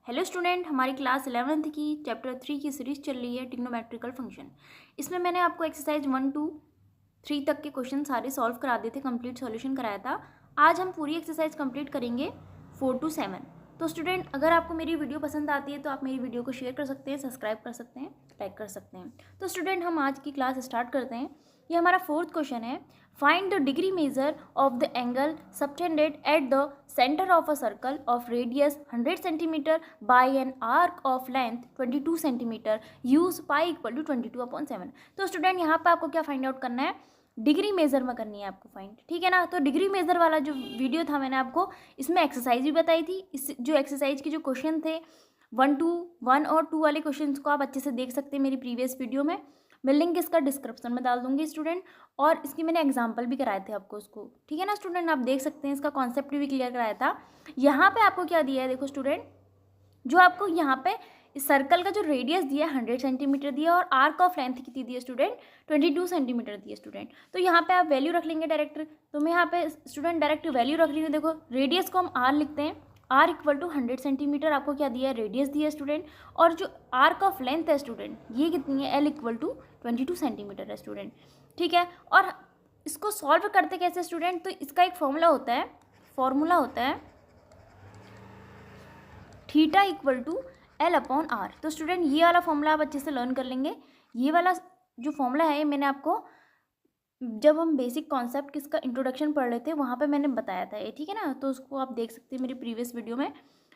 Hello student, हमारी class 11th की chapter 3 की सीरीज चल रही है ट्रिग्नोमेट्रिकल फंक्शन। इसमें मैंने आपको एक्सरसाइज 1 to 3 तक के क्वेश्चन सारे सॉल्व करा दिए थे, कंप्लीट सॉल्यूशन कराया था। आज हम पूरी एक्सरसाइज कंप्लीट करेंगे 4 to 7। तो स्टूडेंट, अगर आपको मेरी वीडियो पसंद आती है तो आप मेरी वीडियो को शेयर कर सकते हैं, सब्सक्राइब कर सकते हैं, लाइक कर सकते हैं। तो स्टूडेंट, हम आज की क्लास स्टार्ट करते हैं। ये हमारा 4th क्वेश्चन है। Find the degree measure of the angle subtended at the centre of a circle of radius 100 centimetre by an arc of length 22 centimetre use pi equal to 22/7। तो student, यहाँ पे आपको क्या फाइंड आउट करना है? Degree major में करनी है आपको फाइंड, ठीक है ना। तो डिग्री मेजर वाला जो वीडियो था मैंने आपको इसमें एक्सरसाइज भी बताई थी। इस जो एक्सरसाइज के जो क्वेश्चन थे 1 और 2 वाले क्वेश्चन को आप अच्छे से देख सकते हैं मेरी प्रीवियस वीडियो में। मैं लिंक इसका डिस्क्रिप्शन में डाल दूंगी स्टूडेंट, और इसकी मैंने एग्जाम्पल भी कराए थे आपको उसको, ठीक है ना स्टूडेंट। आप देख सकते हैं, इसका कॉन्सेप्ट भी क्लियर कराया था। यहाँ पे आपको क्या दिया है, देखो स्टूडेंट, जो आपको यहाँ पे इस सर्कल का जो रेडियस दिया है 100 सेंटीमीटर दिया, और आर्क ऑफ लेंथ कितनी दी है स्टूडेंट? 22 सेंटीमीटर दी है स्टूडेंट। तो यहाँ पे आप वैल्यू रख लेंगे डायरेक्ट। तो मैं यहाँ पे स्टूडेंट डायरेक्ट वैल्यू रख रही हूँ। देखो, रेडियस को हम आर लिखते हैं, आर इक्वल टू 100 सेंटीमीटर आपको क्या दिया है? रेडियस दिया है स्टूडेंट। और जो आर्क ऑफ लेंथ है स्टूडेंट, ये कितनी है? एल इक्वल टू 22 सेंटीमीटर है स्टूडेंट, ठीक है। और इसको सॉल्व करते कैसे स्टूडेंट? तो इसका एक फॉर्मूला होता है theta equal to L upon R. तो स्टूडेंट, ये वाला फॉर्मूला आप अच्छे से लर्न कर लेंगे। ये वाला जो फॉर्मूला है, मैंने आपको जब हम बेसिक कॉन्सेप्ट किसका इंट्रोडक्शन पढ़ रहे थे वहाँ पे मैंने बताया था ये, ठीक है ना। तो उसको आप देख सकते हैं मेरी प्रीवियस वीडियो में।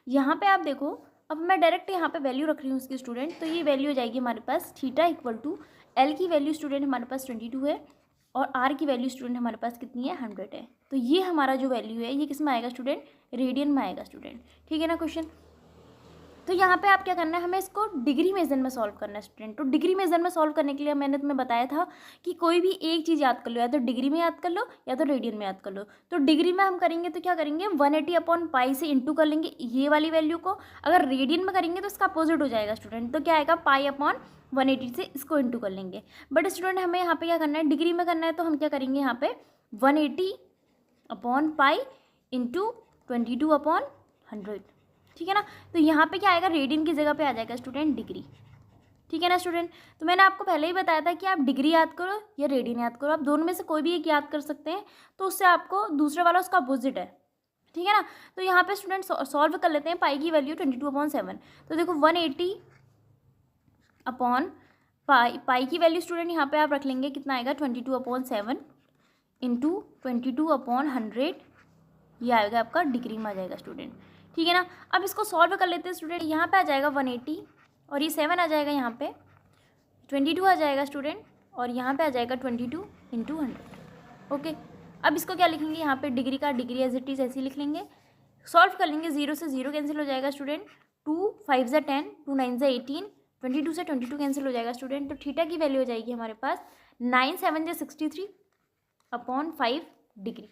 यहाँ पे आप देखो, अब मैं डायरेक्ट यहाँ पे वैल्यू रख रही हूँ उसकी स्टूडेंट। तो ये वैल्यू हो जाएगी हमारे पास थीटा इक्वल टू एल की वैल्यू स्टूडेंट हमारे पास 22 है, और आर की वैल्यू स्टूडेंट हमारे पास कितनी है? 100 है। तो ये हमारा जो वैल्यू है ये किस में आएगा स्टूडेंट? रेडियन में आएगा स्टूडेंट, ठीक है ना क्वेश्चन। तो यहाँ पे आप क्या करना है, हमें इसको डिग्री मेजर में सॉल्व करना है स्टूडेंट। तो डिग्री मेजर में सॉल्व करने के लिए मैंने तुम्हें बताया था कि कोई भी एक चीज़ याद कर लो, या तो डिग्री में याद कर लो या तो रेडियन में याद कर लो। तो डिग्री में हम करेंगे तो क्या करेंगे, 180 अपॉन पाई से इंटू कर लेंगे ये वाली वैल्यू को। अगर रेडियन में करेंगे तो इसका अपोजिट हो जाएगा स्टूडेंट। तो क्या आएगा? पाई अपॉन 180 से इसको इंटू कर लेंगे। बट स्टूडेंट, हमें यहाँ पे क्या करना है, डिग्री में करना है। तो हम क्या करेंगे, यहाँ पे 180 अपॉन पाई इंटू 22/100, ठीक है ना। तो यहाँ पे क्या आएगा? रेडियन की जगह पे आ जाएगा स्टूडेंट डिग्री, ठीक है ना स्टूडेंट। तो मैंने आपको पहले ही बताया था कि आप डिग्री याद करो या रेडियन याद करो, आप दोनों में से कोई भी एक याद कर सकते हैं। तो उससे आपको दूसरे वाला उसका अपोजिट है, ठीक है ना। तो यहाँ पे स्टूडेंट सॉल्व कर लेते हैं। पाई की वैल्यू 22/7। तो देखो 180 अपॉन पाई की वैल्यू स्टूडेंट यहाँ पे आप रख लेंगे, कितना आएगा? 22/7 इंटू 22/100, ये आएगा आपका डिग्री में आ जाएगा स्टूडेंट, ठीक है ना। अब इसको सॉल्व कर लेते हैं स्टूडेंट। यहाँ पे आ जाएगा 180, और ये 7 आ जाएगा, यहाँ पे 22 आ जाएगा स्टूडेंट, और यहाँ पे आ जाएगा 22 इंटू 100। ओके, अब इसको क्या लिखेंगे, यहाँ पे डिग्री का डिग्री एज इट इज़ ऐसे ही लिख लेंगे। सॉल्व कर लेंगे, 0 से 0 कैंसिल हो जाएगा स्टूडेंट। 2 5 ज़ा 10, 2 9 ज़ा 18, 22 से 22 कैंसिल हो जाएगा स्टूडेंट। तो थीटा की वैल्यू हो जाएगी हमारे पास 9 7 ज़ा 63 अपॉन 5 डिग्री।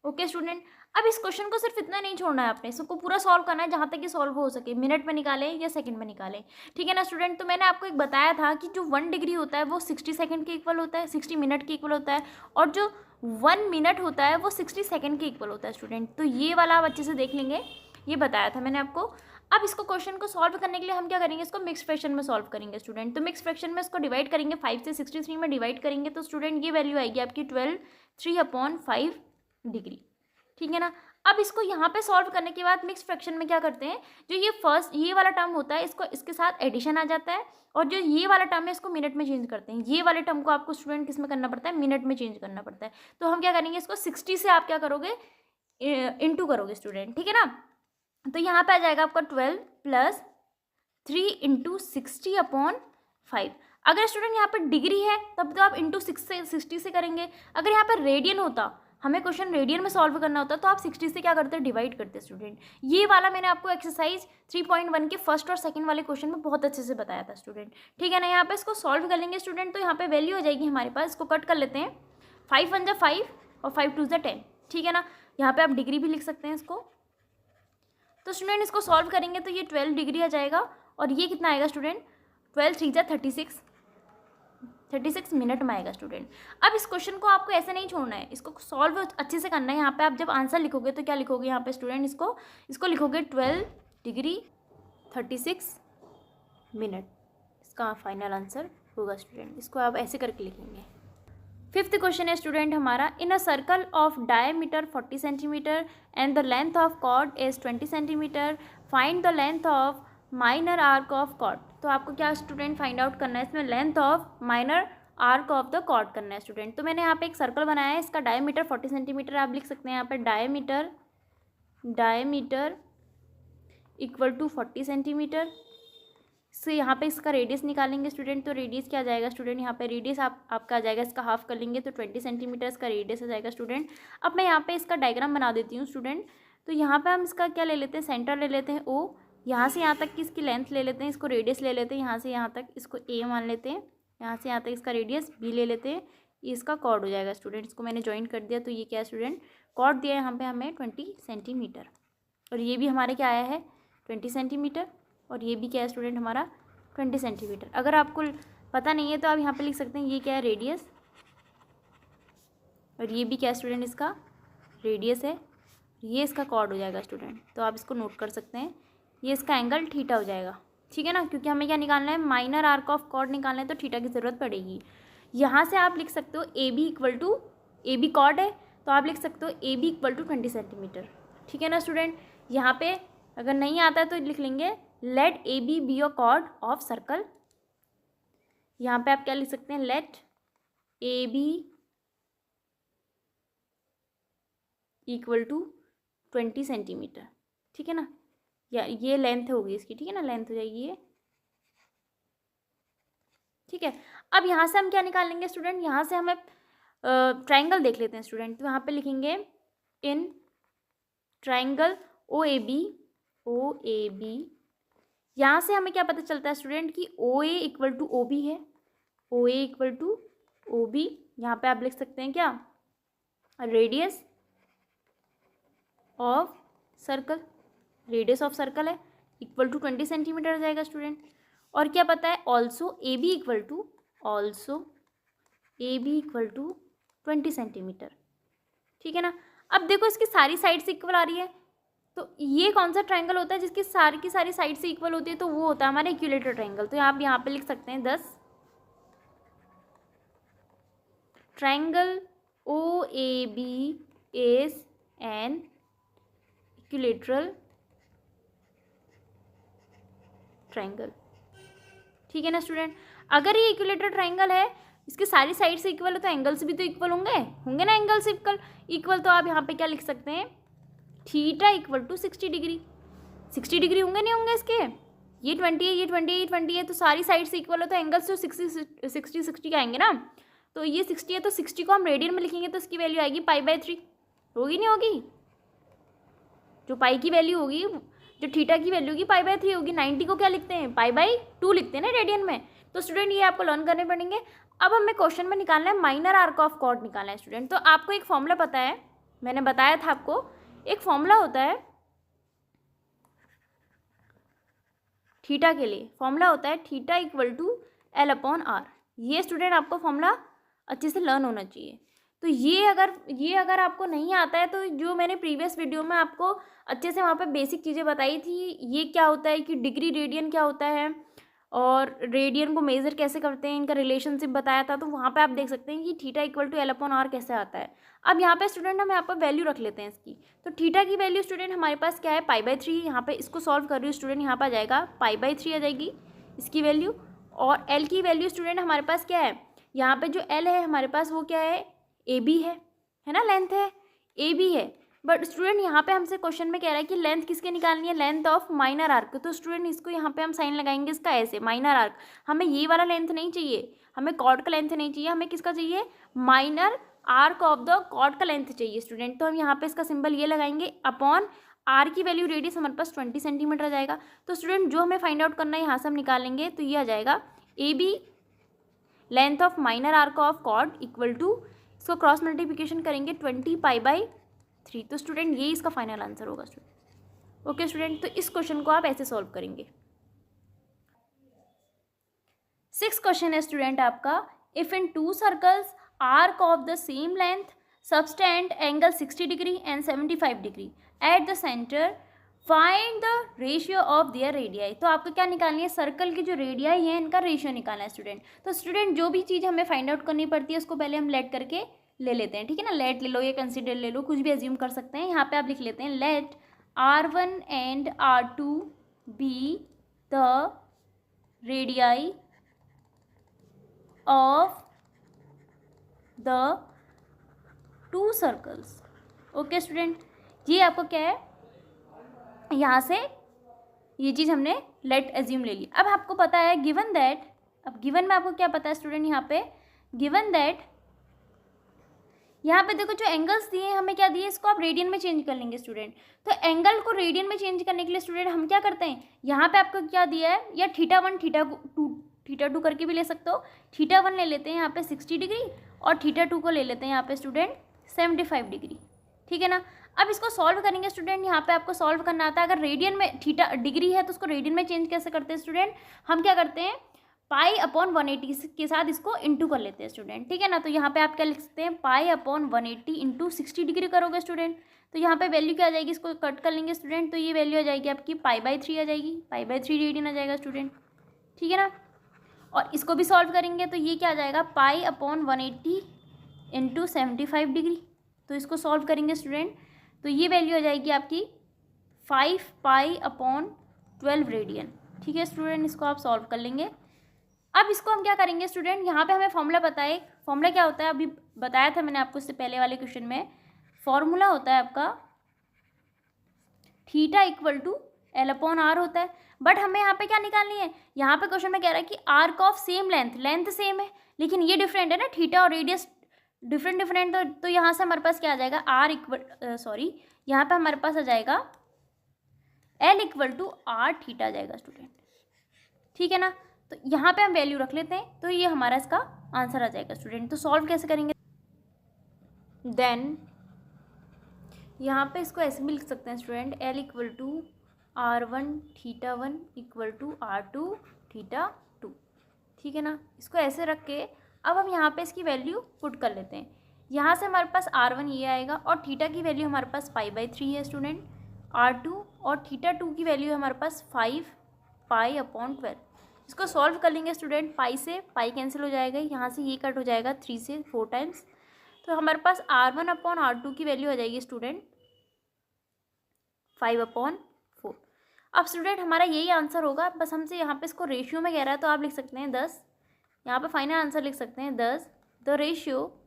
ओके स्टूडेंट, अब इस क्वेश्चन को सिर्फ इतना नहीं छोड़ना है आपने, इसको पूरा सॉल्व करना है जहाँ तक कि सॉल्व हो सके। मिनट में निकालें या सेकंड में निकालें, ठीक है ना स्टूडेंट। तो मैंने आपको एक बताया था कि जो 1 डिग्री होता है वो 60 सेकंड के इक्वल होता है, 60 मिनट के इक्वल होता है, और जो 1 मिनट होता है वो 60 सेकंड के इक्वल होता है स्टूडेंट। तो ये वाला आप अच्छे से देख लेंगे, ये बताया था मैंने आपको। अब इसको क्वेश्चन को सॉल्व करने के लिए हम क्या करेंगे, इसको मिक्स फ्रैक्शन में सॉल्व करेंगे स्टूडेंट। तो मिक्स फ्रैक्शन में इसको डिवाइड करेंगे, 5 से 63 में डिवाइड करेंगे। तो स्टूडेंट ये वैल्यू आएगी आपकी 12 3/5 डिग्री, ठीक है ना। अब इसको यहाँ पे सॉल्व करने के बाद मिक्स फ्रैक्शन में क्या करते हैं, जो ये फर्स्ट ये वाला टर्म होता है इसको इसके साथ एडिशन आ जाता है, और जो ये वाला टर्म है इसको मिनट में चेंज करते हैं। ये वाले टर्म को आपको स्टूडेंट किस में करना पड़ता है? मिनट में चेंज करना पड़ता है। तो हम क्या करेंगे, इसको 60 से आप क्या करोगे, इंटू करोगे स्टूडेंट, ठीक है ना। तो यहाँ पे आ जाएगा आपका 12 प्लस 3 इंटू 60/5। अगर स्टूडेंट यहाँ पे डिग्री है तब तो आप इंटू 60 से करेंगे। अगर यहाँ पर रेडियन होता, हमें क्वेश्चन रेडियन में सॉल्व करना होता, तो आप 60 से क्या करते हैं, डिवाइड करते स्टूडेंट। ये वाला मैंने आपको एक्सरसाइज 3.1 के फर्स्ट और सेकंड वाले क्वेश्चन में बहुत अच्छे से बताया था स्टूडेंट, ठीक है ना। यहाँ पे इसको सॉल्व कर लेंगे स्टूडेंट। तो यहाँ पे वैल्यू हो जाएगी हमारे पास, इसको कट कर लेते हैं, 5 1 ज़ा 5 और 5 2 ज़ा 10, ठीक है ना। यहाँ पे आप डिग्री भी लिख सकते हैं इसको। तो स्टूडेंट इसको सॉल्व करेंगे तो ये 12 डिग्री आ जाएगा, और ये कितना आएगा स्टूडेंट, 12 3 ज़ा 36 मिनट में आएगा स्टूडेंट। अब इस क्वेश्चन को आपको ऐसे नहीं छोड़ना है, इसको सॉल्व अच्छे से करना है। यहाँ पे आप जब आंसर लिखोगे तो क्या लिखोगे यहाँ पे स्टूडेंट, इसको लिखोगे 12 डिग्री 36 मिनट इसका फाइनल आंसर होगा स्टूडेंट। इसको आप ऐसे करके लिखेंगे। फिफ्थ क्वेश्चन है स्टूडेंट हमारा, in a circle of diameter 40 centimetre and the length of chord is 20 centimetre, find the length of minor arc of chord. तो आपको क्या स्टूडेंट फाइंड आउट करना है इसमें, length of minor arc of the chord करना है student. तो मैंने यहाँ पे एक सर्कल बनाया है, इसका डायमीटर 40 सेंटीमीटर आप लिख सकते हैं यहाँ पे, डायमीटर इक्वल टू 40 सेंटीमीटर से यहाँ पे इसका रेडियस निकालेंगे स्टूडेंट। तो रेडियस क्या आ जाएगा स्टूडेंट, यहाँ पे रेडियस आपका आ जाएगा, इसका हाफ कर लेंगे तो 20 सेंटीमीटर इसका रेडियस आ जाएगा स्टूडेंट। अब मैं यहाँ पे इसका डायग्राम बना देती हूँ स्टूडेंट। तो यहाँ पे हम इसका क्या ले लेते हैं, सेंटर ले लेते हैं ओ, यहाँ से यहाँ तक की इसकी लेंथ ले लेते हैं, इसको रेडियस ले लेते हैं, यहाँ से यहाँ तक इसको ए मान लेते हैं, यहाँ से यहाँ तक इसका रेडियस बी ले लेते हैं, ये इसका कॉर्ड हो जाएगा स्टूडेंट। इसको मैंने ज्वाइन कर दिया तो ये क्या है स्टूडेंट, कॉर्ड दिया है यहाँ पे हमें 20 सेंटीमीटर, और ये भी हमारे क्या आया है 20 सेंटीमीटर, और ये भी क्या है स्टूडेंट हमारा 20 सेंटीमीटर। अगर आपको पता नहीं है तो आप यहाँ पे लिख सकते हैं ये क्या है रेडियस, और ये भी क्या है स्टूडेंट इसका रेडियस है, ये इसका कॉर्ड हो जाएगा स्टूडेंट। तो आप इसको नोट कर सकते हैं, ये इसका एंगल थीटा हो जाएगा, ठीक है ना, क्योंकि हमें क्या निकालना है, माइनर आर्क ऑफ कॉर्ड निकालना है तो थीटा की ज़रूरत पड़ेगी। यहाँ से आप लिख सकते हो A B equal to, A B chord है तो आप लिख सकते हो A B equal to 20 centimetre, ठीक है ना स्टूडेंट। यहाँ पे अगर नहीं आता है तो लिख लेंगे let A B a chord of circle. यहाँ पे आप क्या लिख सकते हैं, let A B equal to 20 centimetre, ठीक है ना, या ये लेंथ होगी इसकी, ठीक है ना, लेंथ हो जाएगी ये, ठीक है। अब यहाँ से हम क्या निकालेंगे स्टूडेंट, यहाँ से हमें ट्राइंगल देख लेते हैं स्टूडेंट। तो यहाँ पे लिखेंगे in triangle O A B, यहाँ से हमें क्या पता चलता है स्टूडेंट कि O A equal to O B है, O A equal to O B. यहाँ पे आप लिख सकते हैं क्या, radius of circle, radius of circle है इक्वल टू 20 सेंटीमीटर आ जाएगा स्टूडेंट। और क्या पता है, also A B equal to 20 centimetre, ठीक है ना। अब देखो इसकी सारी साइड से इक्वल आ रही है, तो ये कौन सा ट्रायंगल होता है जिसकी सारी की सारी साइड से इक्वल होती है, तो वो होता है हमारा इक्विलेटर ट्रायंगल। तो आप यहाँ पे लिख सकते हैं 10 triangle O A B is an equilateral triangle, ठीक है ना स्टूडेंट। अगर ये इक्विलेटर ट्रायंगल है, इसकी सारी साइड से इक्वल है, तो एंगल्स भी तो इक्वल होंगे ना, एंगल्स इक्वल। तो आप यहाँ पे क्या लिख सकते हैं, theta equal to 60 degree, 60 degree होंगे नहीं होंगे इसके, ये 20 है, ये 20 है, ये 20 है, तो सारी साइड से इक्वल हो तो एंगल्स तो 60 के आएंगे ना। तो ये 60 है तो 60 को हम रेडियन में लिखेंगे तो इसकी वैल्यू आएगी π/3, होगी नहीं होगी, जो पाई की वैल्यू होगी, जो थीटा की वैल्यू होगी π/3 होगी। 90 को क्या लिखते हैं, π/2 लिखते हैं ना रेडियन में। तो स्टूडेंट ये आपको लर्न करने पड़ेंगे। अब हमें क्वेश्चन में निकालना है माइनर आर्क ऑफ कॉर्ड निकालना है स्टूडेंट। तो आपको एक फॉर्मूला पता है, मैंने बताया था आपको, एक फॉर्मूला होता है थीटा के लिए, फॉर्मूला होता है थीटा इक्वल टू L/R। ये स्टूडेंट आपको फॉर्मूला अच्छे से लर्न होना चाहिए। तो ये अगर आपको नहीं आता है, तो जो मैंने प्रीवियस वीडियो में आपको अच्छे से वहाँ पे बेसिक चीज़ें बताई थी, ये क्या होता है कि डिग्री रेडियन क्या होता है और रेडियन को मेज़र कैसे करते हैं, इनका रिलेशनशिप बताया था। तो वहाँ पे आप देख सकते हैं कि थीटा इक्वल टू L/R कैसे आता है। अब यहाँ पे स्टूडेंट हम यहाँ पर वैल्यू रख लेते हैं इसकी। तो थीटा की वैल्यू स्टूडेंट हमारे पास क्या है, π/3। यहाँ पे इसको सॉल्व कर रही हूँ स्टूडेंट, यहाँ पर आ जाएगा π/3 आ जाएगी इसकी वैल्यू। और एल की वैल्यू स्टूडेंट हमारे पास क्या है, यहाँ पे जो एल है हमारे पास वो क्या है, ए बी है ना, लेंथ है ए बी है। बट स्टूडेंट यहाँ पे हमसे क्वेश्चन में कह रहा है कि लेंथ किसके निकालनी है, लेंथ ऑफ माइनर आर्क। तो स्टूडेंट इसको यहाँ पे हम साइन लगाएंगे इसका ऐसे, माइनर आर्क। हमें ये वाला लेंथ नहीं चाहिए, हमें कॉर्ड का लेंथ नहीं चाहिए, हमें किसका चाहिए, minor arc of the chord का लेंथ चाहिए स्टूडेंट। तो हम यहाँ पे इसका सिंबल ये लगाएंगे, अपॉन आर की वैल्यू रेडियस हमारे पास 20 सेंटीमीटर आ जाएगा। तो स्टूडेंट जो हमें फाइंड आउट करना है यहाँ से हम निकालेंगे, तो ये आ जाएगा A B length of minor arc of chord equal to, इसको क्रॉस मल्टीप्लिकेशन करेंगे 20 π/3। तो स्टूडेंट ये इसका फाइनल आंसर होगा स्टूडेंट। ओके स्टूडेंट, तो इस क्वेश्चन को आप ऐसे सॉल्व करेंगे। 6th क्वेश्चन है स्टूडेंट आपका, if in 2 circles arc of the same length subtend angle 60 degree and 75 degree at the centre, find the ratio of their radii. तो आपको क्या निकालनी है, सर्कल की जो रेडियाई है इनका रेशियो निकालना है स्टूडेंट। तो स्टूडेंट जो भी चीज़ हमें फाइंड आउट करनी पड़ती है उसको पहले हम लेट करके ले लेते हैं, ठीक है ना। लेट ले लो या कंसीडर ले लो, कुछ भी एज्यूम कर सकते हैं। यहाँ पे आप लिख लेते हैं let R1 and R2 be the radii of the two circles. Okay student, ये आपको क्या है, यहाँ से ये चीज़ हमने लेट एज्यूम ले ली। अब आपको पता है गिवन दैट, अब गिवन में आपको क्या पता है स्टूडेंट, यहाँ पे गिवन दैट, यहाँ पे देखो जो एंगल्स दिए हैं हमें क्या दिए, इसको आप रेडियन में चेंज कर लेंगे स्टूडेंट। तो एंगल को रेडियन में चेंज करने के लिए स्टूडेंट हम क्या करते हैं, यहाँ पे आपको क्या दिया है, या θ1 θ2 करके भी ले सकते हो। θ1 ले लेते हैं यहाँ पे 60 डिग्री और θ2 को ले लेते हैं यहाँ पे स्टूडेंट 75 डिग्री, ठीक है ना। अब इसको सॉल्व करेंगे स्टूडेंट, यहाँ पे आपको सॉल्व करना आता है। अगर रेडियन में थीटा डिग्री है तो उसको रेडियन में चेंज कैसे करते हैं स्टूडेंट, हम क्या करते हैं पाई अपॉन 180 के साथ इसको इंटू कर लेते हैं स्टूडेंट, ठीक है ना। तो यहाँ पे आप क्या लिख सकते हैं, पाई अपॉन 180 इंटू 60 डिग्री करोगे स्टूडेंट, तो यहाँ पे वैल्यू क्या आ जाएगी, इसको कट कर लेंगे स्टूडेंट, तो ये वैल्यू आ जाएगी आपकी π/3 आ जाएगी, π/3 रेडियन आ जाएगा स्टूडेंट, ठीक है ना। और इसको भी सॉल्व करेंगे तो ये क्या आ जाएगा, पाई अपॉन 180 इंटू 75 डिग्री। तो इसको सॉल्व करेंगे स्टूडेंट तो ये वैल्यू आ जाएगी आपकी 5π/12 रेडियन, ठीक है स्टूडेंट। इसको आप सॉल्व कर लेंगे। अब इसको हम क्या करेंगे स्टूडेंट, यहाँ पे हमें फॉर्मूला पता है, फॉर्मूला क्या होता है अभी बताया था मैंने आपको इससे पहले वाले क्वेश्चन में। फॉर्मूला होता है आपका θ = L/R होता है। बट हमें यहाँ पे क्या निकालनी है, यहाँ पे क्वेश्चन में कह रहा है कि arc of same length same है, लेकिन ये डिफरेंट है ना, थीटा और रेडियस डिफरेंट। तो यहाँ से हमारे पास क्या आ जाएगा, यहाँ पे हमारे पास आ जाएगा L = Rθ आ जाएगा स्टूडेंट, ठीक है ना। तो यहाँ पे हम वैल्यू रख लेते हैं, तो ये हमारा इसका आंसर आ जाएगा स्टूडेंट। तो सॉल्व कैसे करेंगे, देन यहाँ पे इसको ऐसे भी लिख सकते हैं स्टूडेंट, L = R1 θ1 = R2 θ2, ठीक है ना। इसको ऐसे रख के अब हम यहाँ पे इसकी वैल्यू पुट कर लेते हैं। यहाँ से हमारे पास R1 ये आएगा और थीटा की वैल्यू हमारे पास π/3 है स्टूडेंट, R2 और θ2 की वैल्यू हमारे पास 5π/12। इसको सॉल्व कर लेंगे स्टूडेंट, पाई से पाई कैंसिल हो जाएगा, यहाँ से ये कट हो जाएगा 3 से 4 टाइम्स। तो हमारे पास R1/R2 की वैल्यू आ जाएगी स्टूडेंट 5/4। अब स्टूडेंट हमारा यही आंसर होगा, बस हमसे यहाँ पे इसको रेशियो में कह रहा है तो आप लिख सकते हैं 10, यहाँ पे फाइनल आंसर लिख सकते हैं 10। The ratio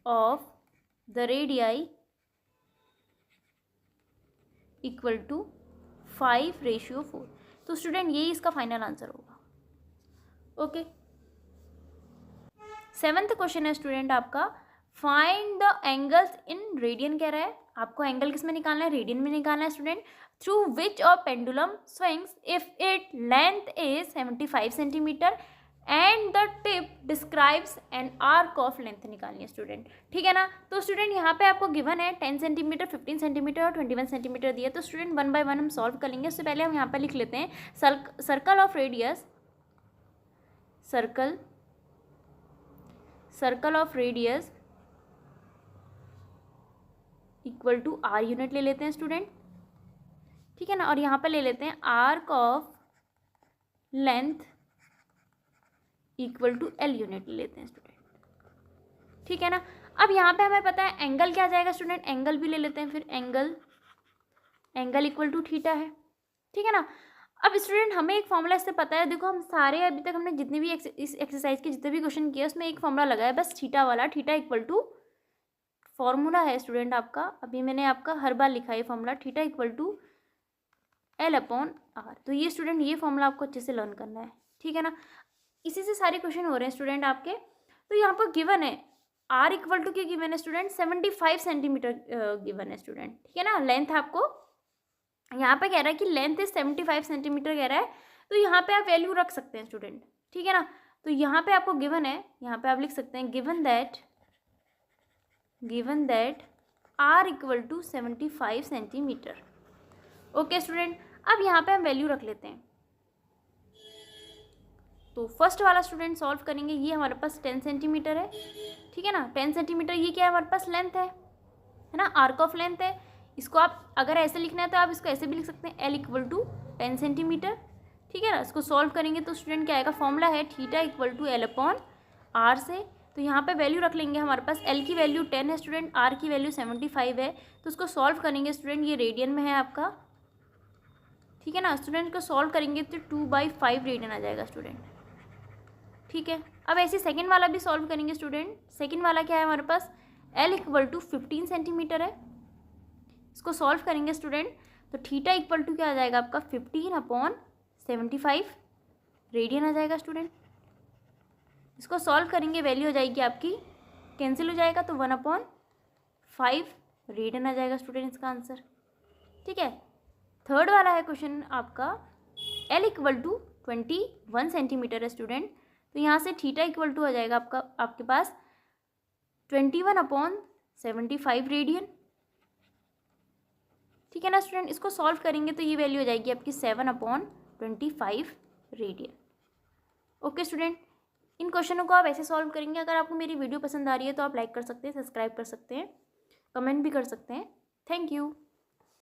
of the radii = 5/4। तो स्टूडेंट यही इसका फाइनल आंसर होगा। ओके, 7th क्वेश्चन है स्टूडेंट आपका, find the angles in radian कह रहा है। आपको एंगल किस में निकालना है, रेडियन में निकालना है student. Through which a pendulum swings if it length is 75 centimetre and the tip describes N arc of length निकालनी है स्टूडेंट, ठीक है ना। तो स्टूडेंट यहाँ पे आपको गिवन है 10 सेंटीमीटर, 15 सेंटीमीटर और 21 सेंटीमीटर दिया। तो स्टूडेंट 1 बाय 1 हम सॉल्व कर लेंगे। उससे पहले हम यहाँ पे लिख लेते हैं circle of radius, circle of radius = R unit ले लेते हैं स्टूडेंट, ठीक है ना। और यहाँ पे ले लेते हैं arc of length = L unit ले लेते हैं स्टूडेंट, ठीक है ना। अब यहाँ पे हमें पता है एंगल क्या जाएगा स्टूडेंट, एंगल भी ले लेते हैं फिर, एंगल = थीटा है, ठीक है ना। अब स्टूडेंट हमें एक फॉर्मूला इससे पता है, देखो हम सारे अभी तक हमने जितने भी इस एक्सरसाइज के जितने भी क्वेश्चन किए उसमें एक फॉर्मूला लगा है बस थीटा वाला, थीटा = फॉर्मूला है स्टूडेंट आपका, अभी मैंने आपका हर बार लिखा है फॉर्मूला, θ = L/R। तो ये स्टूडेंट ये फॉर्मूला आपको अच्छे से लर्न करना है, ठीक है ना। इसी से सारे क्वेश्चन हो रहे हैं स्टूडेंट आपके। तो यहाँ पर गिवन है R = के गिवन है स्टूडेंट 75 सेंटीमीटर गिवन है स्टूडेंट, ठीक है ना। लेंथ आपको यहाँ पे कह रहा है कि लेंथ इज 75 सेंटीमीटर कह रहा है, तो यहाँ पे आप वैल्यू रख सकते हैं स्टूडेंट, ठीक है ना। तो यहाँ पे आपको गिवन है, यहाँ पे आप लिख सकते हैं given that R = 75 centimetre. Okay student, अब यहाँ पे हम वैल्यू रख लेते हैं। तो फर्स्ट वाला स्टूडेंट सॉल्व करेंगे, ये हमारे पास 10 सेंटीमीटर है, ठीक है ना। 10 सेंटीमीटर ये क्या है हमारे पास लेंथ है ना, आर्क ऑफ लेंथ है। इसको आप अगर ऐसे लिखना है तो आप इसको ऐसे भी लिख सकते हैं, L इक्वल टू 10 सेंटीमीटर, ठीक है ना। इसको सॉल्व करेंगे तो स्टूडेंट क्या आएगा, फॉर्मूला है theta equal to L upon R से, तो यहाँ पे वैल्यू रख लेंगे हमारे पास, L की वैल्यू 10 है स्टूडेंट, R की वैल्यू 75 है, तो उसको सॉल्व करेंगे स्टूडेंट, ये रेडियन में है आपका, ठीक है ना। स्टूडेंट को सॉल्व करेंगे तो 2/5 रेडियन आ जाएगा स्टूडेंट, ठीक है। अब ऐसे सेकंड वाला भी सॉल्व करेंगे स्टूडेंट। सेकंड वाला क्या है हमारे पास, L इक्वल टू 15 सेंटीमीटर है, इसको सॉल्व करेंगे स्टूडेंट तो थीटा इक्वल टू क्या आ जाएगा आपका 15/75 रेडियन आ जाएगा स्टूडेंट। इसको सॉल्व करेंगे, वैल्यू हो जाएगी आपकी, कैंसिल हो जाएगा तो 1/5 रेडियन आ जाएगा स्टूडेंट इसका आंसर, ठीक है। थर्ड वाला है क्वेश्चन आपका, L इक्वल टू 21 सेंटीमीटर है स्टूडेंट, तो यहाँ से थीटा इक्वल टू आ जाएगा आपके पास 21/75 रेडियन, ठीक है ना स्टूडेंट। इसको सॉल्व करेंगे तो ये वैल्यू हो जाएगी आपकी 7/25 रेडियन। ओके स्टूडेंट, इन क्वेश्चनों को आप ऐसे सॉल्व करेंगे। अगर आपको मेरी वीडियो पसंद आ रही है तो आप लाइक कर सकते हैं, सब्सक्राइब कर सकते हैं, कमेंट भी कर सकते हैं। Thank you.